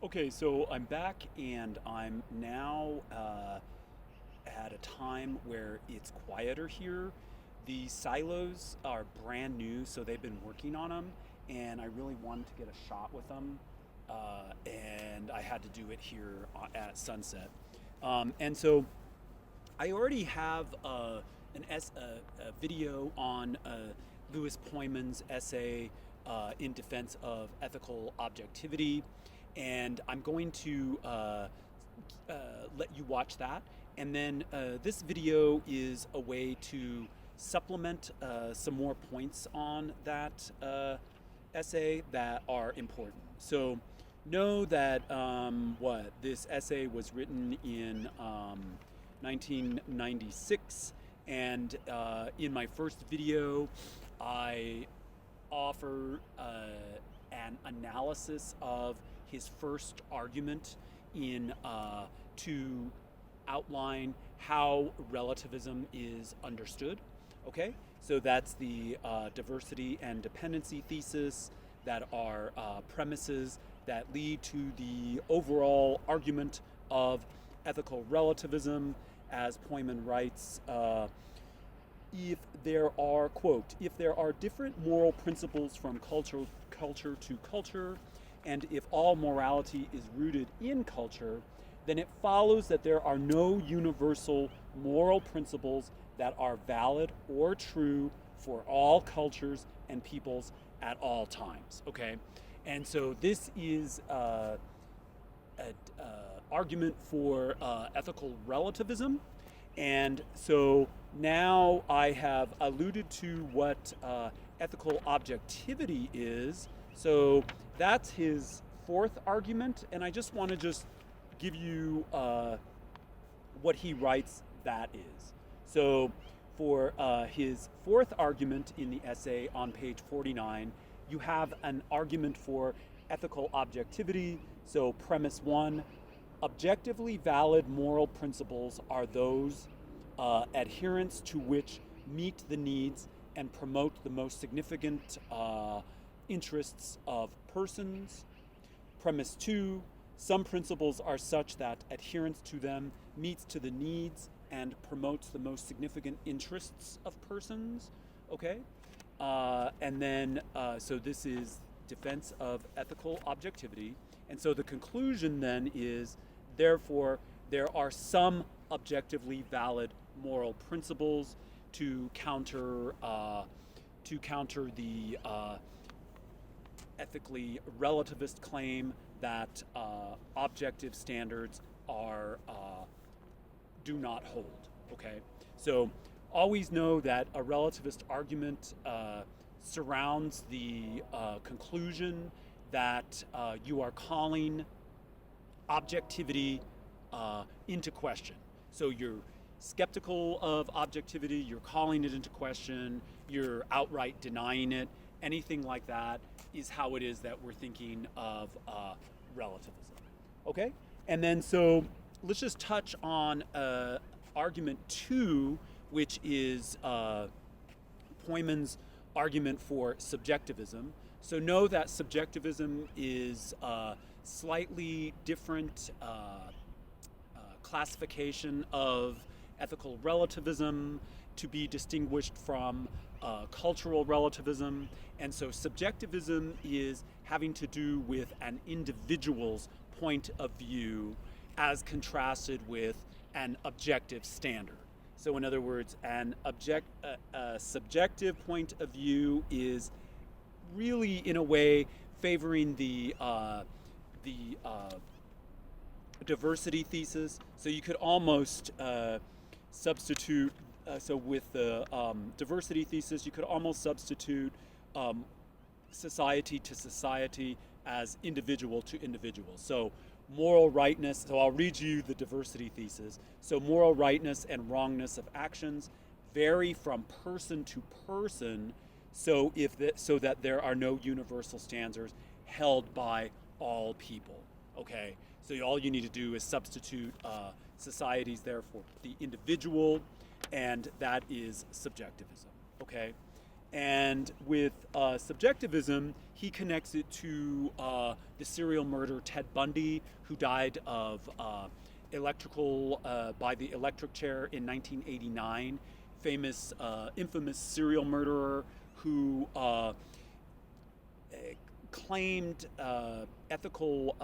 Okay, so I'm back and I'm now at a time where it's quieter here. The silos are brand new, so they've been working on them, and I really wanted to get a shot with them, and I had to do it here at sunset. And so I already have a video on Louis Pojman's essay in defense of ethical objectivity, and I'm going to let you watch that. And then this video is a way to supplement some more points on that essay that are important. So know that this essay was written in 1996, and in my first video, I offer an analysis of his first argument in to outline how relativism is understood. Okay, so that's the diversity and dependency thesis that are premises that lead to the overall argument of ethical relativism. As Pojman writes, if there are, quote, if there are different moral principles from culture to culture, and if all morality is rooted in culture, then it follows that there are no universal moral principles that are valid or true for all cultures and peoples at all times. Okay, and so this is an argument for ethical relativism. And so now I have alluded to what ethical objectivity is. So that's his fourth argument, and I just want to give you what he writes that is. So for his fourth argument in the essay on page 49, you have an argument for ethical objectivity. So premise one, objectively valid moral principles are those adherence to which meet the needs and promote the most significant interests of persons. Premise two, some principles are such that adherence to them meets to the needs and promotes the most significant interests of persons. Okay? And then, so this is defense of ethical objectivity. And so the conclusion then is, therefore, there are some objectively valid moral principles to counter the ethically relativist claim that objective standards are do not hold. Okay, so always know that a relativist argument surrounds the conclusion that you are calling objectivity into question. So you're skeptical of objectivity, you're calling it into question, you're outright denying it. Anything like that is how it is that we're thinking of relativism. Okay? And then so let's just touch on argument two, which is Pojman's argument for subjectivism. So know that subjectivism is a slightly different classification of ethical relativism to be distinguished from cultural relativism. And so subjectivism is having to do with an individual's point of view as contrasted with an objective standard. So in other words, a subjective point of view is really, in a way, favoring the diversity thesis. So you could almost substitute. So with the diversity thesis, you could almost substitute society to society as individual to individual. So moral rightness. So I'll read you the diversity thesis. So moral rightness and wrongness of actions vary from person to person. So so that there are no universal standards held by all people. Okay. So all you need to do is substitute societies there for the individual, and that is subjectivism. Okay. And with subjectivism, he connects it to the serial murderer Ted Bundy, who died of by the electric chair in 1989. Infamous serial murderer who claimed ethical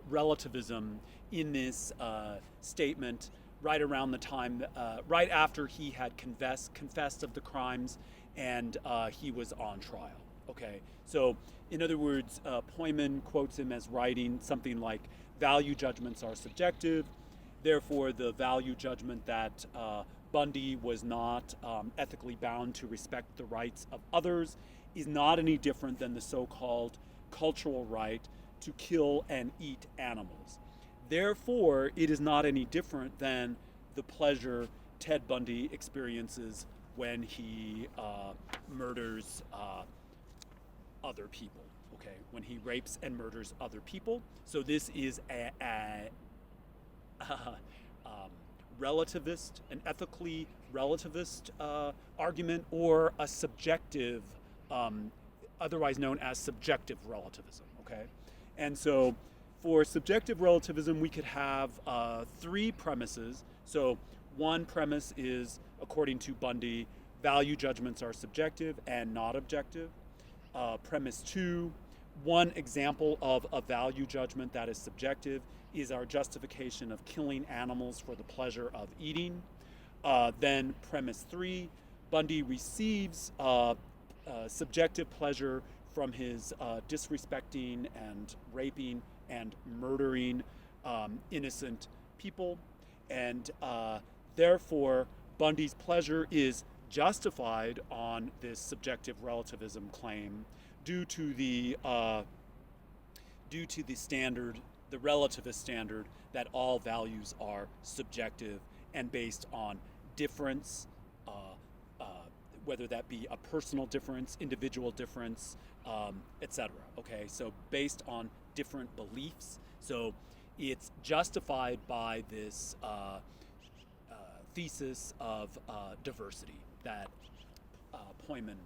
relativism in this statement right around the time, right after he had confessed of the crimes, and he was on trial. Okay, so in other words, Pojman quotes him as writing something like, "Value judgments are subjective. Therefore, the value judgment that Bundy was not ethically bound to respect the rights of others is not any different than the so-called cultural right to kill and eat animals. Therefore, it is not any different than the pleasure Ted Bundy experiences when he murders other people." Okay, when he rapes and murders other people. So this is a relativist, an ethically relativist argument, or a subjective, otherwise known as subjective relativism. Okay, and so for subjective relativism, we could have three premises. So one premise is, according to Bundy, value judgments are subjective and not objective. Premise two, one example of a value judgment that is subjective is our justification of killing animals for the pleasure of eating. Then premise three, Bundy receives subjective pleasure from his disrespecting and raping and murdering innocent people. And therefore, Bundy's pleasure is justified on this subjective relativism claim due to the standard, the relativist standard, that all values are subjective and based on difference, whether that be a personal difference, individual difference, etc. Okay, so based on different beliefs. So it's justified by this thesis of diversity that Pojman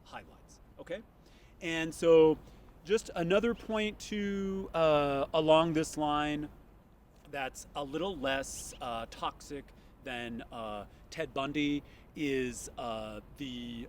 highlights. Okay, and so just another point to along this line that's a little less toxic than Ted Bundy is the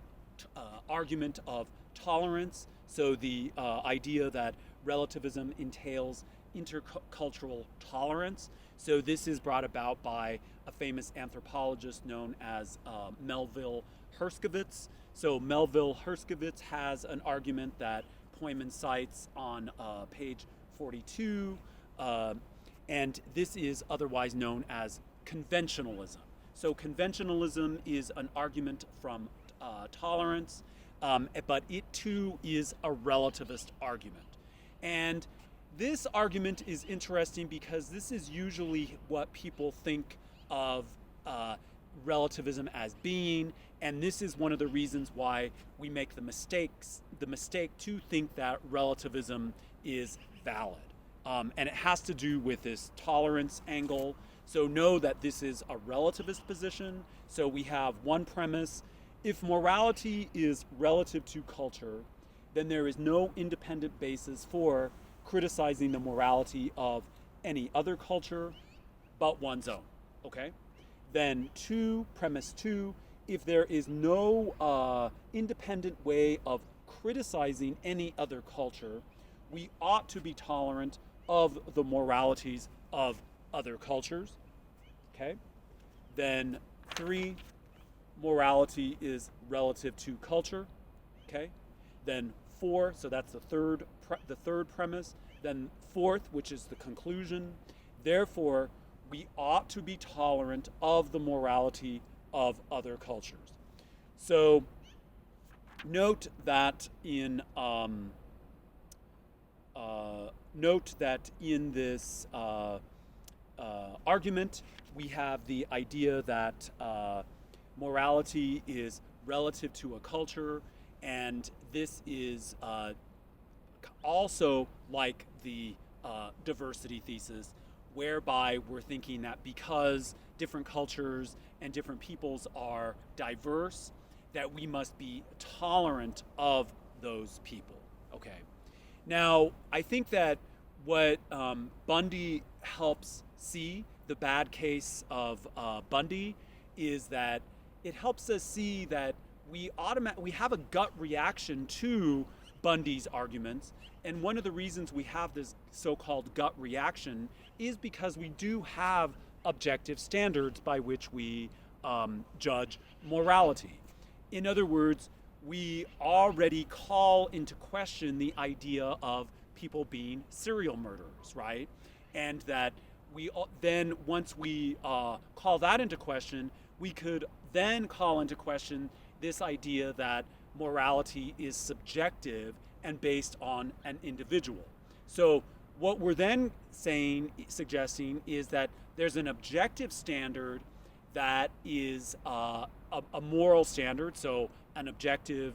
argument of tolerance. So the idea that relativism entails intercultural tolerance. So this is brought about by a famous anthropologist known as Melville Herskovits. So Melville Herskovits has an argument that Pojman cites on page 42, and this is otherwise known as conventionalism. So conventionalism is an argument from tolerance, but it too is a relativist argument. And this argument is interesting because this is usually what people think of relativism as being, and this is one of the reasons why we make the mistake to think that relativism is valid. And it has to do with this tolerance angle. So know that this is a relativist position. So we have one premise: if morality is relative to culture, then there is no independent basis for criticizing the morality of any other culture but one's own. Okay? Then premise two, if there is no independent way of criticizing any other culture, we ought to be tolerant of the moralities of other cultures. Okay? Then three, morality is relative to culture. Okay? Then four, so that's the third premise. Then fourth, which is the conclusion, therefore we ought to be tolerant of the morality of other cultures. So note that in this argument we have the idea that morality is relative to a culture, and this is also like the diversity thesis, whereby we're thinking that because different cultures and different peoples are diverse, that we must be tolerant of those people. Okay. Now, I think that what Bundy helps see, the bad case of Bundy, is that it helps us see that we have a gut reaction to Bundy's arguments, and one of the reasons we have this so-called gut reaction is because we do have objective standards by which we judge morality. In other words, we already call into question the idea of people being serial murderers, right? And that we then, once we call that into question, we could then call into question this idea that morality is subjective and based on an individual. So what we're then suggesting is that there's an objective standard that is a moral standard, so an objective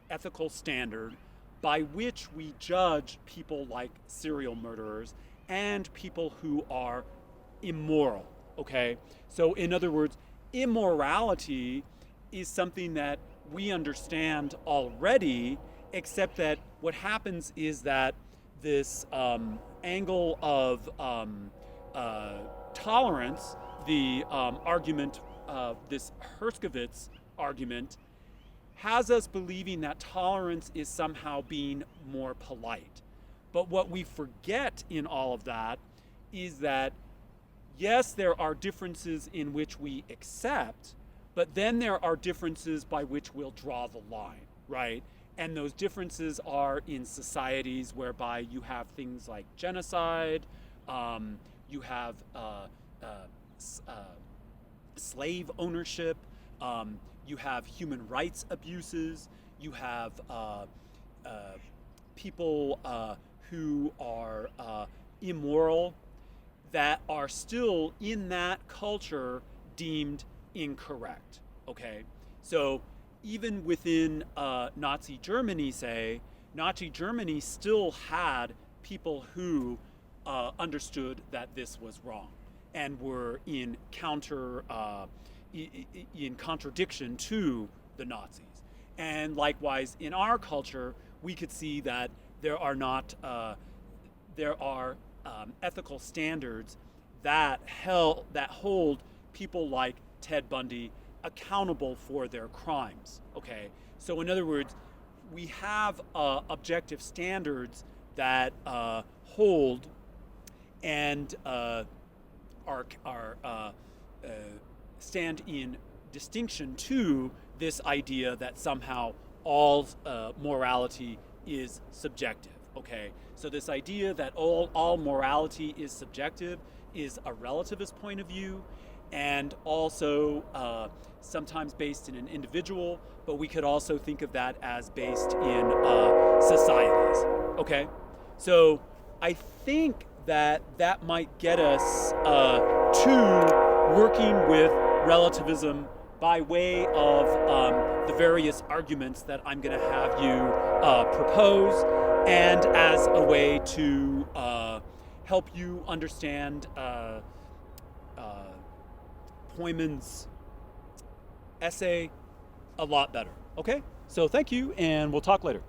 ethical standard by which we judge people like serial murderers and people who are immoral, okay? So in other words, immorality is something that we understand already, except that what happens is that this angle of tolerance, the argument, this Herskovits argument, has us believing that tolerance is somehow being more polite. But what we forget in all of that is that, yes, there are differences in which we accept, but then there are differences by which we'll draw the line, right? And those differences are in societies whereby you have things like genocide, you have slave ownership, you have human rights abuses, you have people who are immoral that are still in that culture deemed incorrect, okay? So even within Nazi Germany, say, Nazi Germany still had people who understood that this was wrong and were in contradiction to the Nazis. And likewise, in our culture, we could see that there are ethical standards that hold people like Ted Bundy accountable for their crimes, okay? So in other words, we have objective standards that hold and stand in distinction to this idea that somehow all morality is subjective, okay? So this idea that all morality is subjective is a relativist point of view, and also sometimes based in an individual, but we could also think of that as based in societies, okay? So I think that might get us to working with relativism by way of the various arguments that I'm going to have you propose, and as a way to help you understand Pojman's essay a lot better. Okay? So thank you, and we'll talk later.